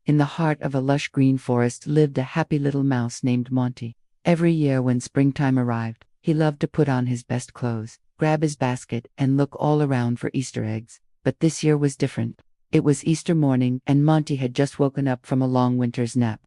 In the heart of a lush green forest lived a happy little mouse named Monty. Every year when springtime arrived, he loved to put on his best clothes, grab his basket, and look all around for Easter eggs. But this year was different. It was Easter morning, and Monty had just woken up from a long winter's nap.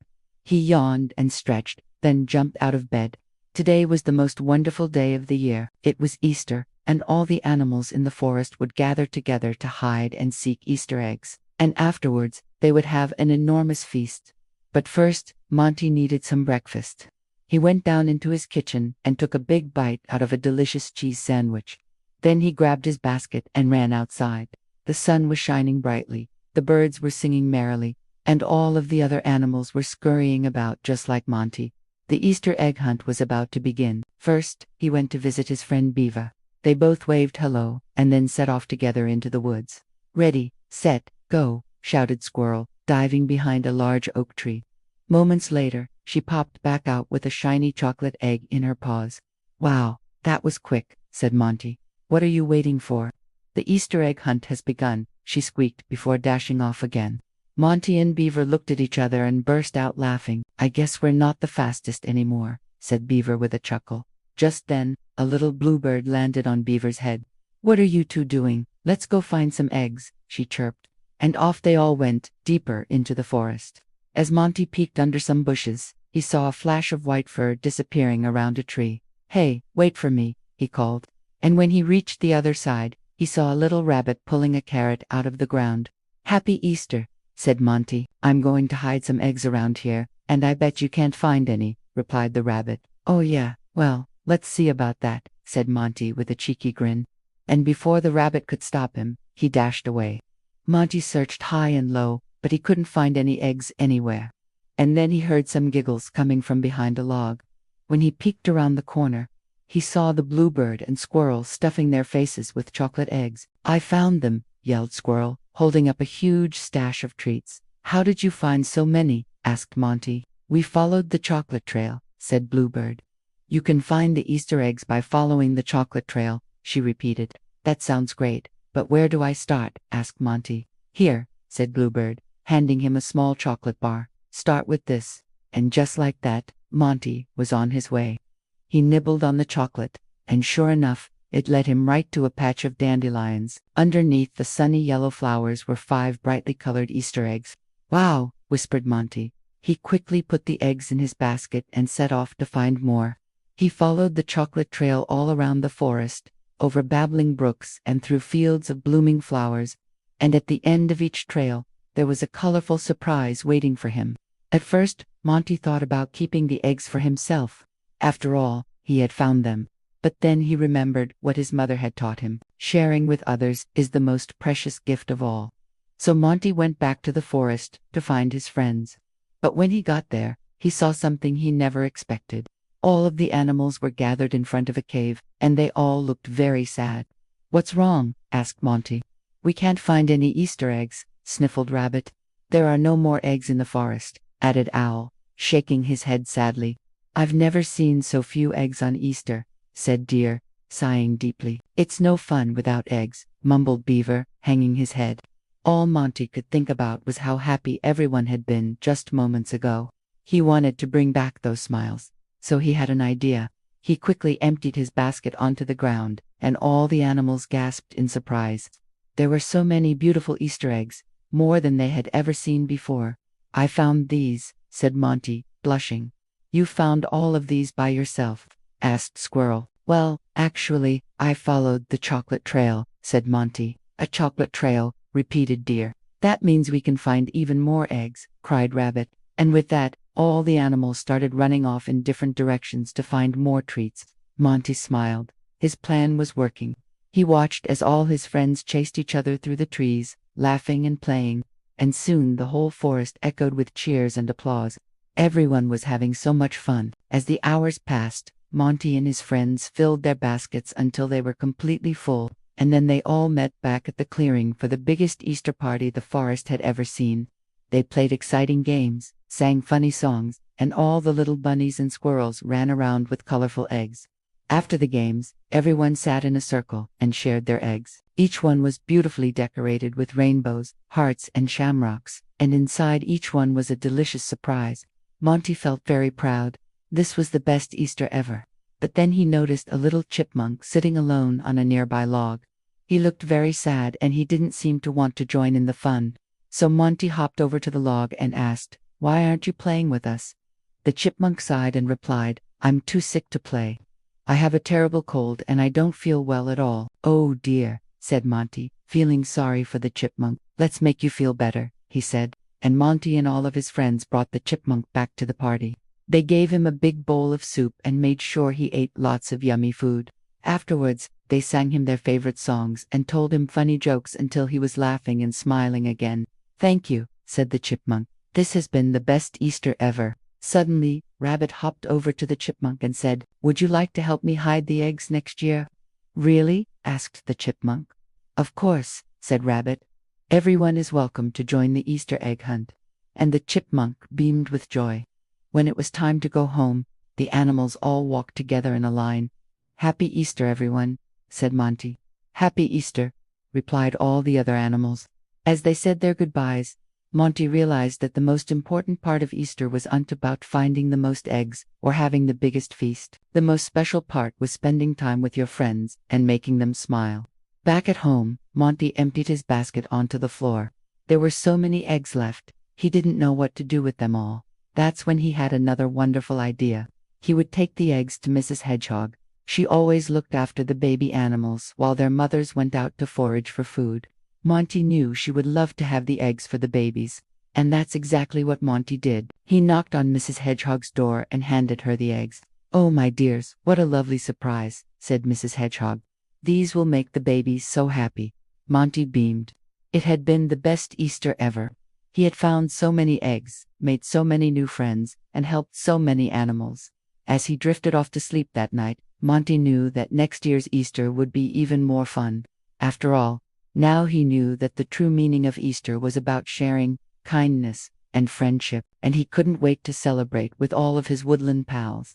He yawned and stretched, then jumped out of bed. Today was the most wonderful day of the year. It was Easter, and all the animals in the forest would gather together to hide and seek Easter eggs. And afterwards, they would have an enormous feast. But first, Monty needed some breakfast. He went down into his kitchen and took a big bite out of a delicious cheese sandwich. Then he grabbed his basket and ran outside. The sun was shining brightly, the birds were singing merrily, and all of the other animals were scurrying about just like Monty. The Easter egg hunt was about to begin. First, he went to visit his friend Beaver. They both waved hello, and then set off together into the woods. "Ready, set, go," shouted Squirrel, diving behind a large oak tree. Moments later, she popped back out with a shiny chocolate egg in her paws. "Wow, that was quick," said Monty. "What are you waiting for?" "The Easter egg hunt has begun," she squeaked before dashing off again. Monty and Beaver looked at each other and burst out laughing. "I guess we're not the fastest anymore," said Beaver with a chuckle. Just then, a little bluebird landed on Beaver's head. "What are you two doing? Let's go find some eggs," she chirped. And off they all went, deeper into the forest. As Monty peeked under some bushes, he saw a flash of white fur disappearing around a tree. "Hey, wait for me," he called. And when he reached the other side, he saw a little rabbit pulling a carrot out of the ground. "Happy Easter," said Monty. "I'm going to hide some eggs around here, and I bet you can't find any," replied the rabbit. "Oh yeah, well, let's see about that," said Monty with a cheeky grin. And before the rabbit could stop him, he dashed away. Monty searched high and low, but he couldn't find any eggs anywhere. And then he heard some giggles coming from behind a log. When he peeked around the corner, he saw the bluebird and Squirrel stuffing their faces with chocolate eggs. "I found them," yelled Squirrel, holding up a huge stash of treats. "How did you find so many?" asked Monty. "We followed the chocolate trail," said Bluebird. "You can find the Easter eggs by following the chocolate trail," she repeated. "That sounds great, but where do I start?" asked Monty. "Here," said Bluebird, handing him a small chocolate bar. "Start with this." And just like that, Monty was on his way. He nibbled on the chocolate, and sure enough, it led him right to a patch of dandelions. Underneath the sunny yellow flowers were 5 brightly colored Easter eggs. "Wow," whispered Monty. He quickly put the eggs in his basket and set off to find more. He followed the chocolate trail all around the forest, over babbling brooks and through fields of blooming flowers, and at the end of each trail, there was a colorful surprise waiting for him. At first, Monty thought about keeping the eggs for himself. After all, he had found them. But then he remembered what his mother had taught him. Sharing with others is the most precious gift of all. So Monty went back to the forest to find his friends. But when he got there, he saw something he never expected. All of the animals were gathered in front of a cave, and they all looked very sad. "What's wrong?" asked Monty. "We can't find any Easter eggs," sniffled Rabbit. "There are no more eggs in the forest," added Owl, shaking his head sadly. "I've never seen so few eggs on Easter," said Deer, sighing deeply. "It's no fun without eggs," mumbled Beaver, hanging his head. All Monty could think about was how happy everyone had been just moments ago. He wanted to bring back those smiles. So he had an idea. He quickly emptied his basket onto the ground, and all the animals gasped in surprise. There were so many beautiful Easter eggs, more than they had ever seen before. "I found these," said Monty, blushing. "You found all of these by yourself?" asked Squirrel. "Well, actually, I followed the chocolate trail," said Monty. "A chocolate trail," repeated Deer. "That means we can find even more eggs," cried Rabbit. And with that, all the animals started running off in different directions to find more treats. Monty smiled. His plan was working. He watched as all his friends chased each other through the trees, laughing and playing, and soon the whole forest echoed with cheers and applause. Everyone was having so much fun. As the hours passed, Monty and his friends filled their baskets until they were completely full, and then they all met back at the clearing for the biggest Easter party the forest had ever seen. They played exciting games, sang funny songs, and all the little bunnies and squirrels ran around with colorful eggs. After the games, everyone sat in a circle and shared their eggs. Each one was beautifully decorated with rainbows, hearts, and shamrocks, and inside each one was a delicious surprise. Monty felt very proud. This was the best Easter ever. But then he noticed a little chipmunk sitting alone on a nearby log. He looked very sad and he didn't seem to want to join in the fun. So Monty hopped over to the log and asked, "Why aren't you playing with us?" The chipmunk sighed and replied, "I'm too sick to play. I have a terrible cold and I don't feel well at all." "Oh dear," said Monty, feeling sorry for the chipmunk. "Let's make you feel better," he said, and Monty and all of his friends brought the chipmunk back to the party. They gave him a big bowl of soup and made sure he ate lots of yummy food. Afterwards, they sang him their favorite songs and told him funny jokes until he was laughing and smiling again. "Thank you," said the chipmunk. "This has been the best Easter ever." Suddenly, Rabbit hopped over to the chipmunk and said, "Would you like to help me hide the eggs next year?" "Really?" asked the chipmunk. "Of course," said Rabbit. "Everyone is welcome to join the Easter egg hunt." And the chipmunk beamed with joy. When it was time to go home, the animals all walked together in a line. "Happy Easter, everyone," said Monty. "Happy Easter," replied all the other animals. As they said their goodbyes, Monty realized that the most important part of Easter wasn't about finding the most eggs or having the biggest feast. The most special part was spending time with your friends and making them smile. Back at home, Monty emptied his basket onto the floor. There were so many eggs left, he didn't know what to do with them all. That's when he had another wonderful idea. He would take the eggs to Mrs. Hedgehog. She always looked after the baby animals while their mothers went out to forage for food. Monty knew she would love to have the eggs for the babies, and that's exactly what Monty did. He knocked on Mrs. Hedgehog's door and handed her the eggs. "Oh, my dears, what a lovely surprise," said Mrs. Hedgehog. "These will make the babies so happy." Monty beamed. It had been the best Easter ever. He had found so many eggs, made so many new friends, and helped so many animals. As he drifted off to sleep that night, Monty knew that next year's Easter would be even more fun. After all, now he knew that the true meaning of Easter was about sharing, kindness, and friendship, and he couldn't wait to celebrate with all of his woodland pals.